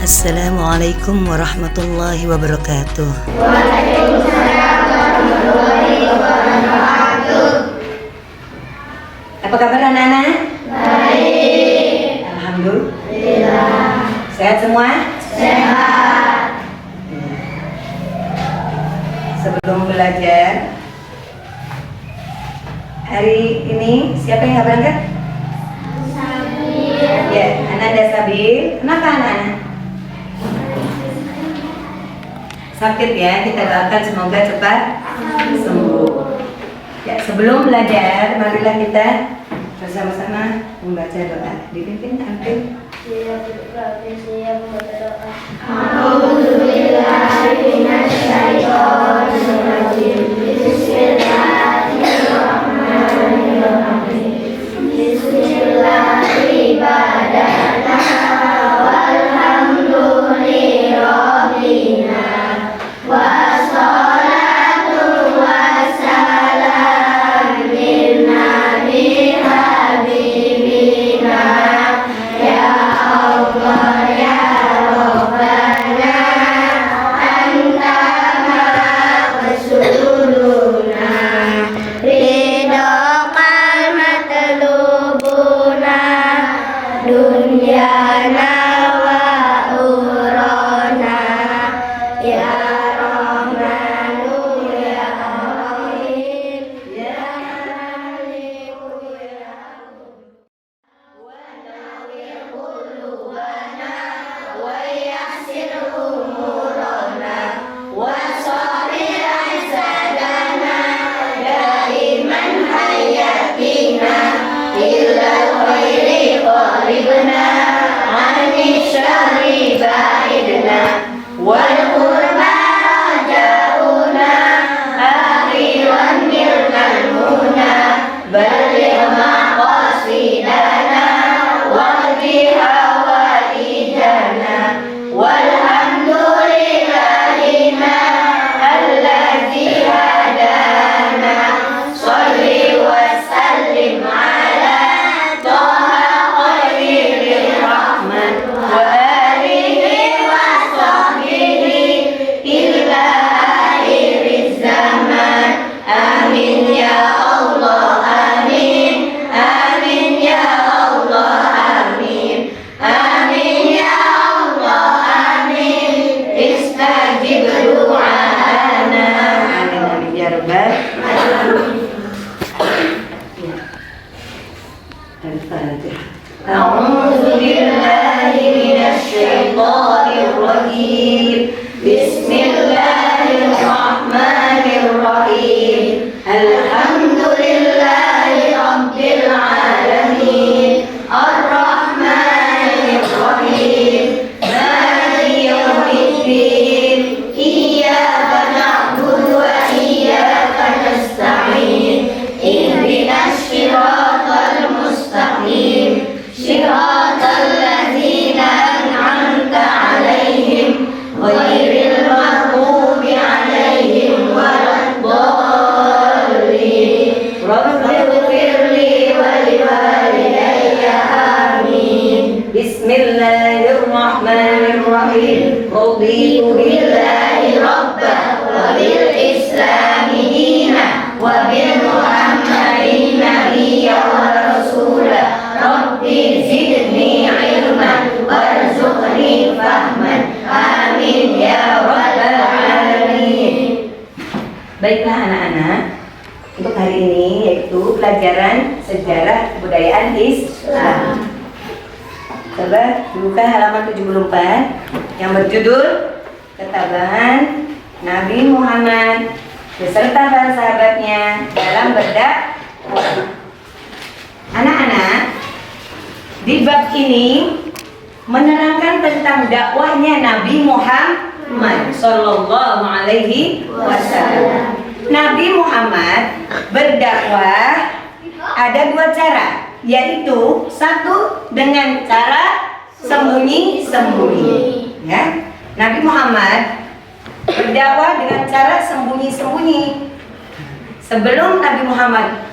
Assalamualaikum warahmatullahi wabarakatuh. Waalaikumsalam warahmatullahi wabarakatuh. Apa kabar anak-anak? Baik. Alhamdulillah. Sehat semua? Sehat. Sebelum belajar hari ini, siapa yang nggak berangkat? Sabil. Ya, Ananda Sabil. Kenapa anak-anak? Sakit ya, kita doakan semoga cepat sembuh. Ya, sebelum belajar, marilah kita bersama-sama membaca doa. Dipimpin Antum. Bismillahirrahmanirrahim. Raditu billahi rabban wa bil islami dinan wa bil muhammadin nabiyyan wa rasulan. Rabbi zidni ilman warzuqni fahman. Amin ya rabbal alamin. Baiklah anak-anak, untuk hari ini yaitu pelajaran sejarah kebudayaan Islam. Coba buka halaman 74 yang berjudul Ketabahan Nabi Muhammad beserta para sahabatnya dalam berdakwah. Anak-anak, di bab ini menerangkan tentang dakwahnya Nabi Muhammad Sallallahu Alaihi Wasallam. Nabi Muhammad berdakwah ada dua cara, yaitu satu dengan cara sembunyi-sembunyi, ya. Nabi Muhammad berdakwah dengan cara sembunyi-sembunyi. Sebelum Nabi Muhammad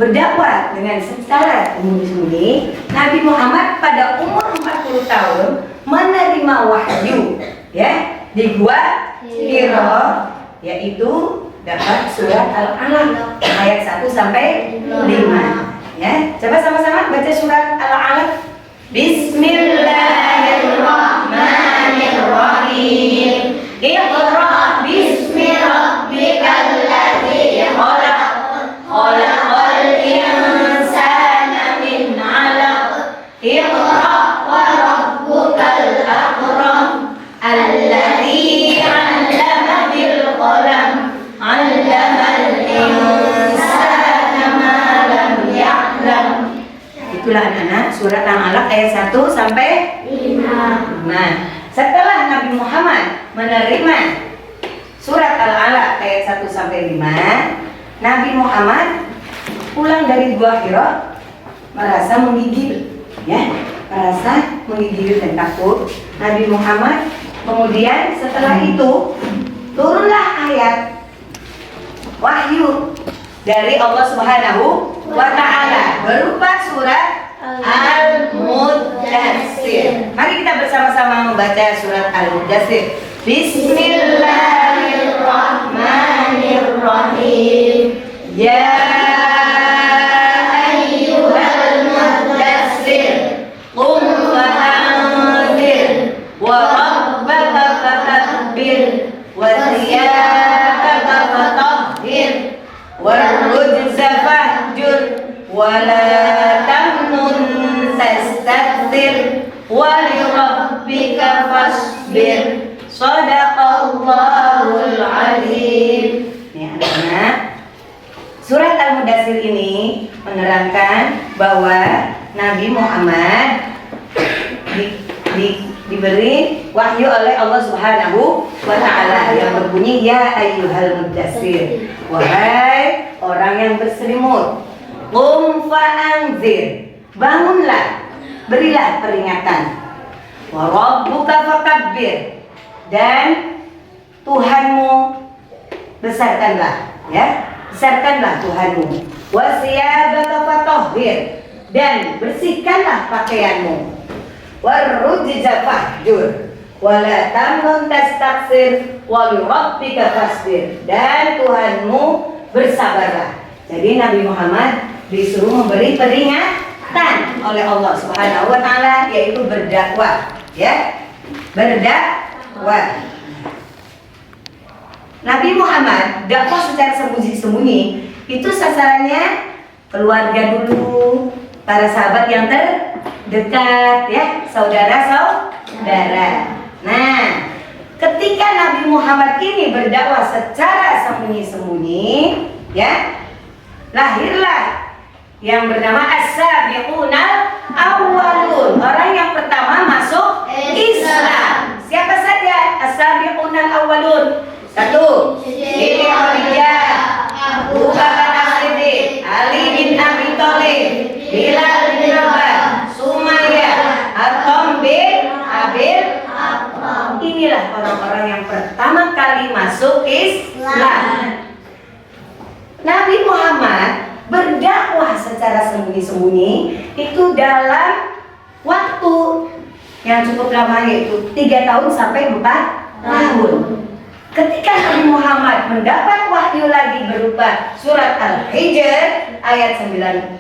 berdakwah dengan secara sembunyi-sembunyi, Nabi Muhammad pada umur 40 tahun menerima wahyu ya di gua Hira, yaitu dapat surat Al-Alaq ayat 1 sampai 5. Ya, coba sama-sama baca surat Al-Alaq. Bismillahirrahmanirrahim. Iqra bismi rabbikal ladzi khalaq. Khalaqal insana min 'alaq. Iqra wa rabbukal akram. Alladzi 'allama bil qalam. 'Allamal insana ma lam ya'lam. Itulah anak-anak surat Al-Alaq ayat 1 sampai 5. Setelah Nabi Muhammad menerima surat Al-Alaq ayat 1 sampai 5, Nabi Muhammad pulang dari Gua Hira merasa menggigil, ya, merasa menggigil dan takut. Nabi Muhammad kemudian setelah itu turunlah ayat wahyu dari Allah Subhanahu wa Ta'ala berupa surat Al-Muddatsir. Mari kita bersama-sama membaca surat Al-Muddatsir. Bismillahirrahmanirrahim. Ya ayyuhal muddatsir, qum fa'anzir, wa rabbaka fakabbir, wa thiyabaka fatahhir, warrujza fahjur, wala tamnun tastakthir, walirabbika fasbir. Shadaqallahul azim. Nih anak-anak, surat Al-Muddatsir ini menerangkan bahwa Nabi Muhammad diberi wahyu oleh Allah Subhanahu wa Ta'ala yang berbunyi, ya ayyuhal muddatsir, wahai orang yang berselimut, qum fa'anzir, bangunlah, berilah peringatan, wa rabbuka fakabbir, dan Tuhanmu besarkanlah, ya, besarkanlah Tuhanmu, wa siyabaka fatahhir, dan bersihkanlah pakaianmu, warrujza fahjur, wala tamnun tastakthir, walirabbika fasbir, dan Tuhanmu bersabarlah. Jadi Nabi Muhammad disuruh memberi peringatan oleh Allah Subhanahu wa Ta'ala, yaitu berdakwah, ya, berdakwah. Nabi Muhammad dakwah secara sembunyi-sembunyi, itu sasarannya keluarga dulu, para sahabat yang terdekat, ya, saudara-saudara. Nah, ketika Nabi Muhammad ini berdakwah secara sembunyi-sembunyi, ya, lahirlah yang bernama As-Sabiqunal Awwalun, orang yang pertama masuk Islam. Siapa saja As-Sabiqunal Awwalun? 1. Siti Khadijah, Abu Bakar As-Siddiq, Ali bin Abi Thalib, Bilal bin Rabah, Sumayyah, Atham bin Abil. Inilah orang-orang yang pertama kali masuk Islam. Nabi Muhammad berdakwah secara sembunyi-sembunyi itu dalam waktu yang cukup lama, yaitu 3 tahun sampai 4 tahun. Ketika Nabi Muhammad mendapat wahyu lagi berupa surat Al-Hijr ayat 94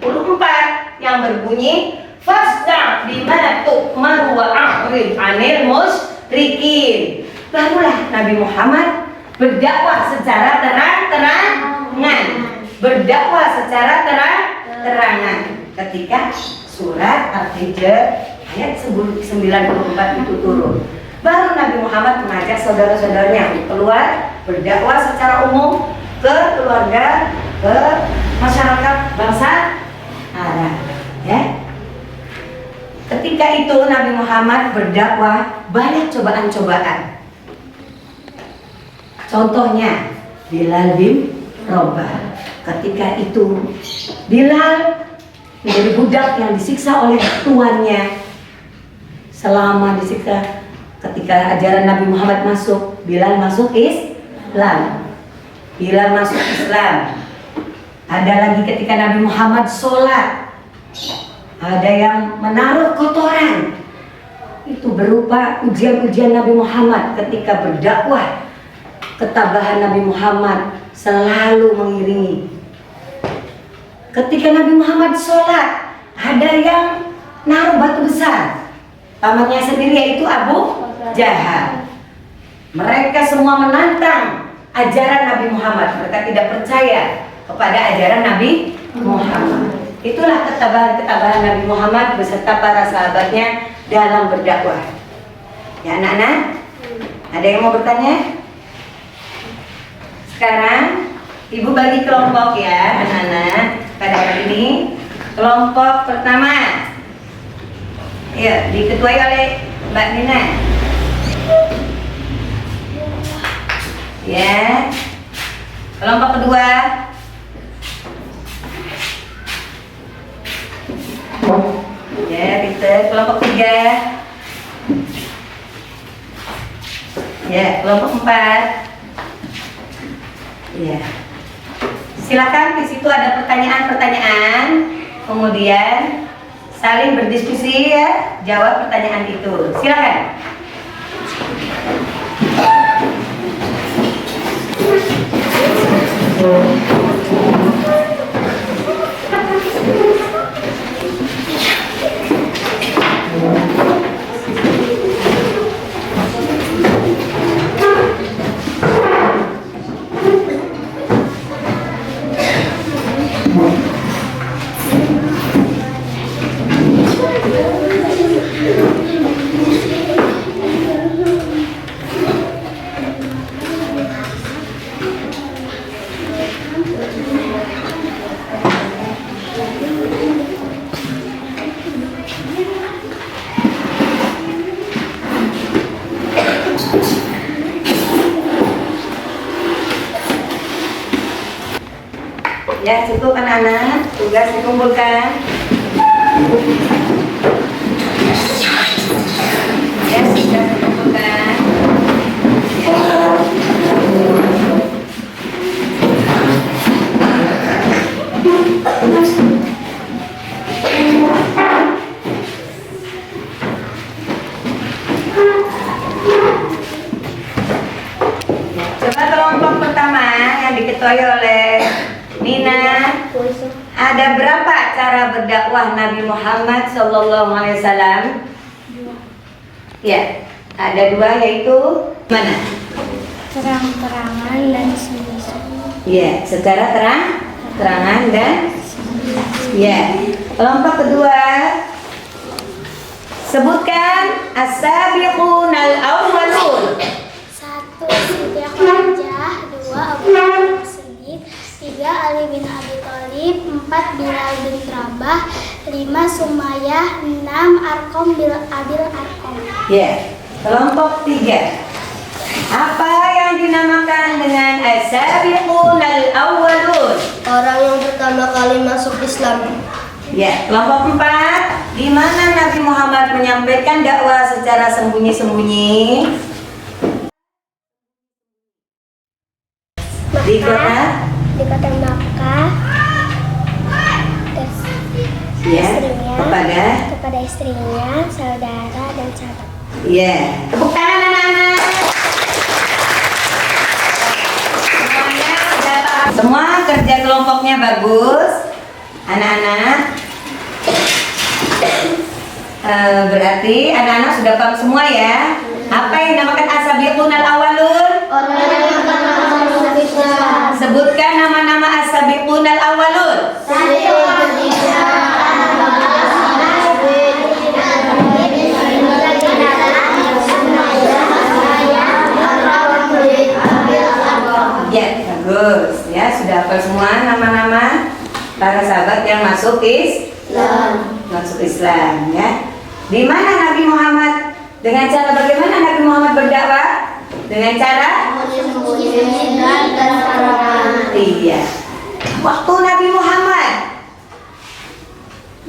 yang berbunyi, fasda' bima tu'mar wa a'rid 'anil musyrikin. Barulah Nabi Muhammad berdakwah secara terang-terangan, berdakwah secara terang-terangan ketika surat Al-Hijr ayat 94 itu turun. Baru Nabi Muhammad mengajak saudara-saudaranya untuk keluar berdakwah secara umum ke keluarga, ke masyarakat bangsa Arab, ya. Ketika itu Nabi Muhammad berdakwah banyak cobaan-cobaan. Contohnya Bilal bin Rabah. Ketika itu Bilal menjadi budak yang disiksa oleh tuannya. Selama disiksa, ketika ajaran Nabi Muhammad masuk, Bilal masuk Islam. Bilal masuk Islam. Ada lagi ketika Nabi Muhammad sholat, ada yang menaruh kotoran. Itu berupa ujian-ujian Nabi Muhammad ketika berdakwah. Ketabahan Nabi Muhammad selalu mengiringi. Ketika Nabi Muhammad sholat, ada yang naruh batu besar. Pamannya sendiri yaitu Abu Jahal. Mereka semua menantang ajaran Nabi Muhammad. Mereka tidak percaya kepada ajaran Nabi Muhammad. Itulah ketabahan Nabi Muhammad beserta para sahabatnya dalam berdakwah. Ya anak-anak, ada yang mau bertanya? Sekarang ibu bagi kelompok ya anak-anak pada hari ini. Kelompok pertama, ya diketuai oleh Mbak Nina. Ya. Kelompok kedua. Ya, Peter. Kelompok tiga. Ya, kelompok empat. Ya. Silakan di situ ada pertanyaan-pertanyaan, kemudian saling berdiskusi ya, jawab pertanyaan itu. Silakan. Ya, cukup anak-anak, tugas dikumpulkan. Ya, tugas dikumpulkan. Coba kelompok pertama yang diketuai oleh Nina, ada berapa cara berdakwah Nabi Muhammad SAW? Ya, ada dua yaitu mana? Terang-terangan dan sembunyi-sembunyi. Ya, secara terangan dan ya. Kelompok kedua, sebutkan as-sabiqun al-awwalun. 1. Siddiq Hajjah. 2. Abu Bakar Siddiq. 3. Ali bin Abi Thalib. 4. Bilal bin Rabah. 5. Sumayyah. 6. Arqam bin Abil Arqam. Ya, kelompok 3. Apa yang dinamakan dengan as-sabiqun al-awwalun? Orang yang pertama kali masuk Islam. Ya, kelompok 4, di mana Nabi Muhammad menyampaikan dakwah secara sembunyi-sembunyi? Di kota Makkah. ya, Kepada istrinya, saudara dan sahabat. ya, tepuk tangan anak-anak. Semuanya sudah paham. Semua kerja kelompoknya bagus, anak-anak. Berarti anak-anak sudah paham semua ya. Apa yang dinamakan as-sabiqun al-awwalun? Orang yang pertama masuk Islam. Sebutkan nama-nama as-sabiqun al-awwalun. Ya, bagus. Ya, sudah hafal semua nama-nama para sahabat yang masuk Islam ya. Di mana Nabi Muhammad, dengan cara bagaimana Nabi Muhammad berdakwah? Dengan cara iya. Waktu Nabi Muhammad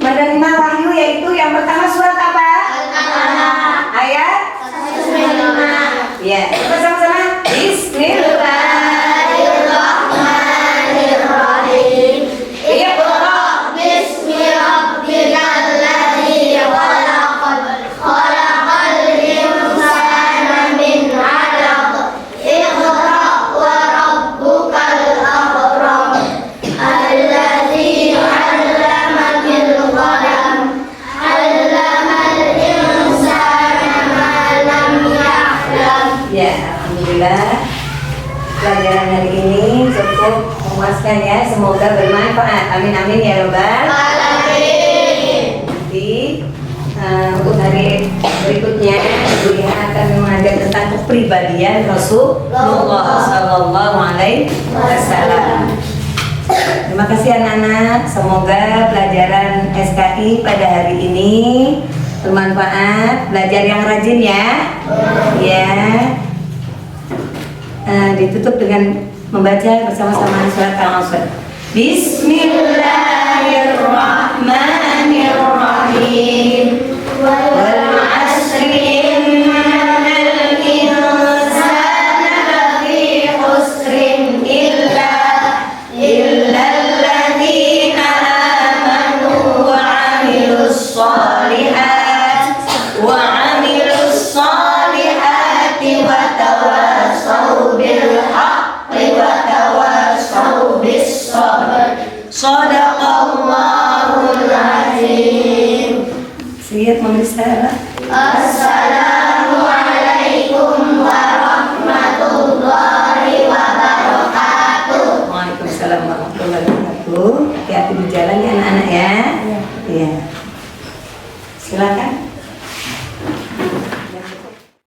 menerima wahyu yaitu yang pertama surat apa? Ayat? Ya, kita sama-sama. Bismillahirrahmanirrahim. Amin amin ya robbal alamin. Nanti untuk hari berikutnya Ibu Liha akan mengajar tentang kepribadian Rasulullah Sallallahu Alaihi Wasallam. Terima kasih anak-anak. Semoga pelajaran SKI pada hari ini bermanfaat. Belajar yang rajin ya. Ya. Ditutup dengan membaca bersama-sama surat Al-Asr. Bismillahirrahmanirrahim. Wal 'asri innal insana lafi khusrin illa alladzina amanu wa 'amilus solihati wa tawassaw bil haqqi wa tawassaw bis sabr. Shadaqallahul azim. Siap pemirsa. Assalamualaikum warahmatullahi wabarakatuh. Waalaikumsalam warahmatullahi wabarakatuh. Hati-hati di jalan ya anak-anak ya. Iya. Silakan.